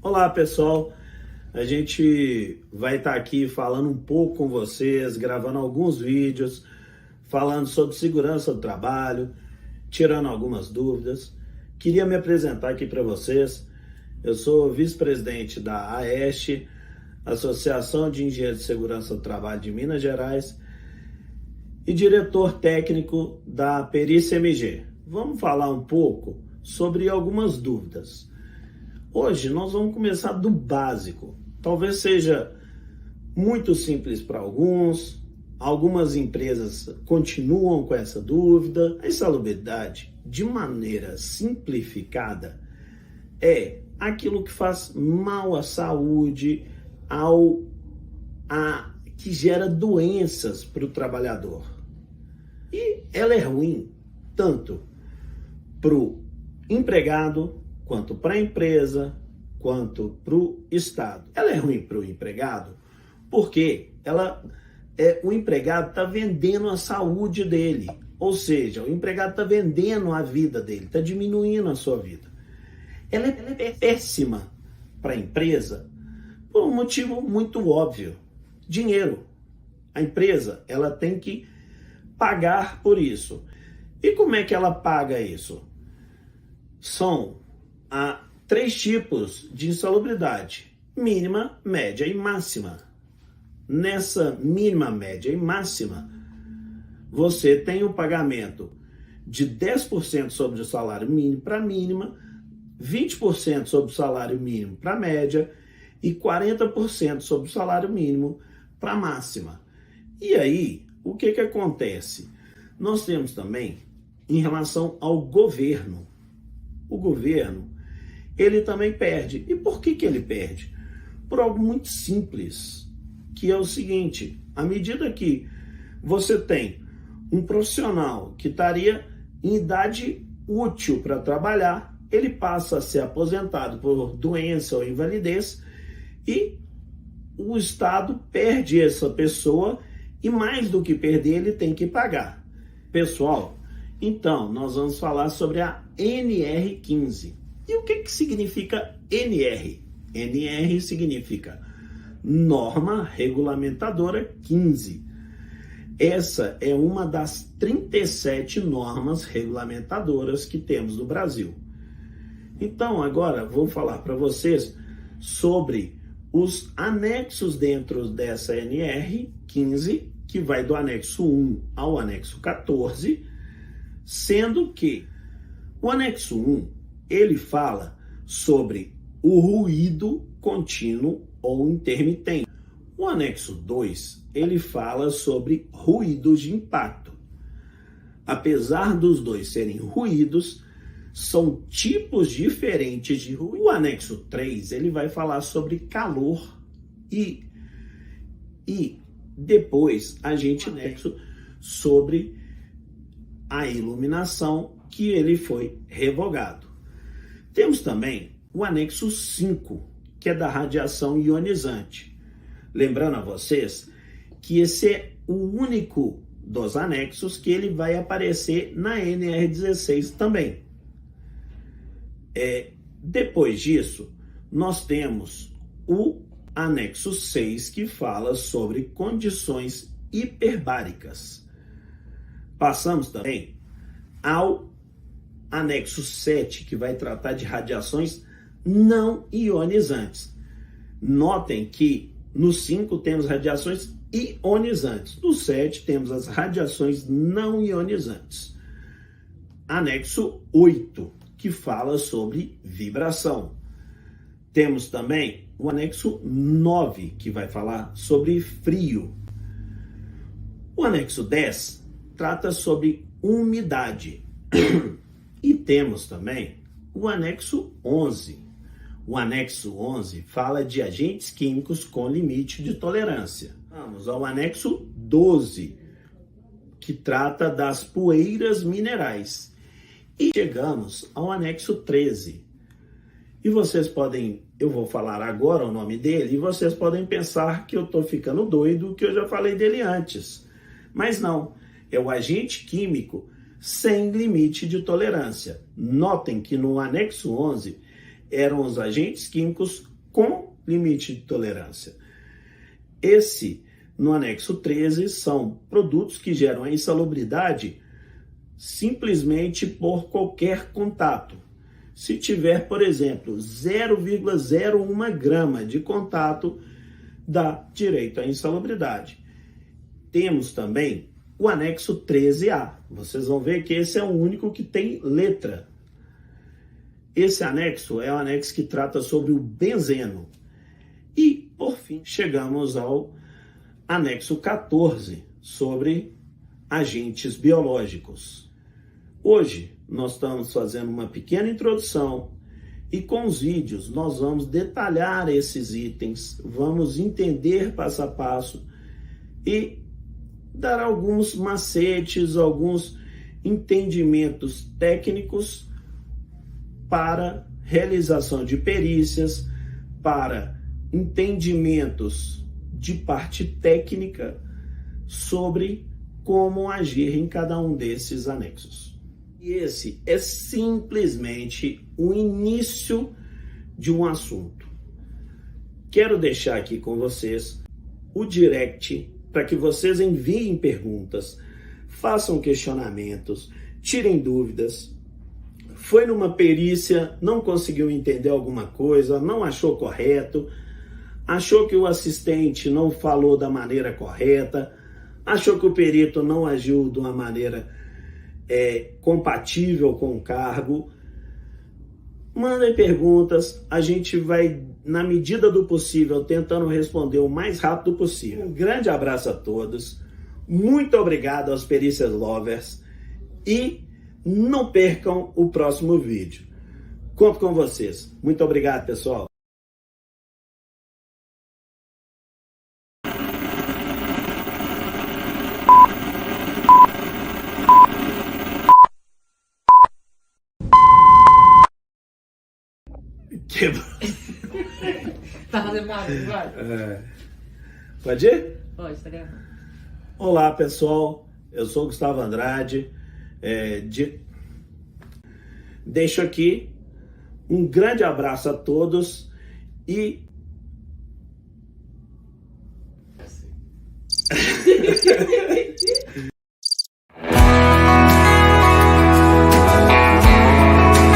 Olá pessoal, a gente vai estar aqui falando um pouco com vocês, gravando alguns vídeos, falando sobre segurança do trabalho, tirando algumas dúvidas. Queria me apresentar aqui para vocês. Eu sou vice-presidente da AEST, Associação de Engenheiros de Segurança do Trabalho de Minas Gerais, e diretor técnico da Perícia MG. Vamos falar um pouco sobre algumas dúvidas. Hoje nós vamos começar do básico. Talvez seja muito simples para algumas empresas continuam com essa dúvida. A insalubridade, de maneira simplificada, é aquilo que faz mal à saúde, que gera doenças para o trabalhador. E ela é ruim tanto para o empregado, quanto para a empresa, quanto para o Estado. Ela é ruim para o empregado porque o empregado está vendendo a saúde dele, ou seja, o empregado está vendendo a vida dele, está diminuindo a sua vida. Ela é péssima para a empresa por um motivo muito óbvio: dinheiro. A empresa ela tem que pagar por isso. E como é que ela paga isso? Há 3 tipos de insalubridade: mínima, média e máxima. Nessa mínima, média e máxima, você tem o pagamento de 10% sobre o salário mínimo para a mínima, 20% sobre o salário mínimo para a média e 40% sobre o salário mínimo para a máxima. E aí, o que acontece? Nós temos também em relação ao governo. O governo, ele também perde. E por que ele perde? Por algo muito simples, que é o seguinte: à medida que você tem um profissional que estaria em idade útil para trabalhar, ele passa a ser aposentado por doença ou invalidez e o Estado perde essa pessoa e, mais do que perder, ele tem que pagar. Pessoal, então nós vamos falar sobre a NR15. E o que significa NR? NR significa Norma Regulamentadora 15. Essa é uma das 37 normas regulamentadoras que temos no Brasil. Então, agora vou falar para vocês sobre os anexos dentro dessa NR15, que vai do anexo 1 ao anexo 14, sendo que o anexo 1, ele fala sobre o ruído contínuo ou intermitente. O anexo 2, ele fala sobre ruídos de impacto. Apesar dos dois serem ruídos, são tipos diferentes de ruído. O anexo 3, ele vai falar sobre calor e depois a gente anexo sobre a iluminação, que ele foi revogado. Temos também o anexo 5, que é da radiação ionizante. Lembrando a vocês que esse é o único dos anexos que ele vai aparecer na NR16 também. Depois disso, nós temos o anexo 6, que fala sobre condições hiperbáricas. Passamos também ao anexo 7, que vai tratar de radiações não ionizantes. Notem que no 5 temos radiações ionizantes, no 7 temos as radiações não ionizantes. Anexo 8, que fala sobre vibração. Temos também o anexo 9, que vai falar sobre frio. O anexo 10 trata sobre umidade. E temos também o anexo 11. O anexo 11 fala de agentes químicos com limite de tolerância. Vamos ao anexo 12, que trata das poeiras minerais. E chegamos ao anexo 13. E vocês podem, eu vou falar agora o nome dele, e vocês podem pensar que eu estou ficando doido, que eu já falei dele antes. Mas não, é o agente químico sem limite de tolerância. Notem que no anexo 11 eram os agentes químicos com limite de tolerância. Esse, no anexo 13, são produtos que geram a insalubridade simplesmente por qualquer contato. Se tiver, por exemplo, 0,01 grama de contato, dá direito à insalubridade. Temos também o anexo 13A. Vocês vão ver que esse é o único que tem letra. Esse anexo é o anexo que trata sobre o benzeno. E, por fim, chegamos ao anexo 14, sobre agentes biológicos. Hoje, nós estamos fazendo uma pequena introdução e com os vídeos nós vamos detalhar esses itens, vamos entender passo a passo e dar alguns macetes, alguns entendimentos técnicos para realização de perícias, para entendimentos de parte técnica sobre como agir em cada um desses anexos. E esse é simplesmente o início de um assunto. Quero deixar aqui com vocês o direct para que vocês enviem perguntas, façam questionamentos, tirem dúvidas. Foi numa perícia, não conseguiu entender alguma coisa, não achou correto, achou que o assistente não falou da maneira correta, achou que o perito não agiu de uma maneira compatível com o cargo. Mandem perguntas, a gente vai, na medida do possível, tentando responder o mais rápido possível. Um grande abraço a todos, muito obrigado aos Perícias Lovers e não percam o próximo vídeo. Conto com vocês. Muito obrigado, pessoal. Quebrou. Tá fazendo barulho, vai. Pode ir? Pode, tá gravando. Olá, pessoal. Eu sou Gustavo Andrade. Deixo aqui um grande abraço a todos e...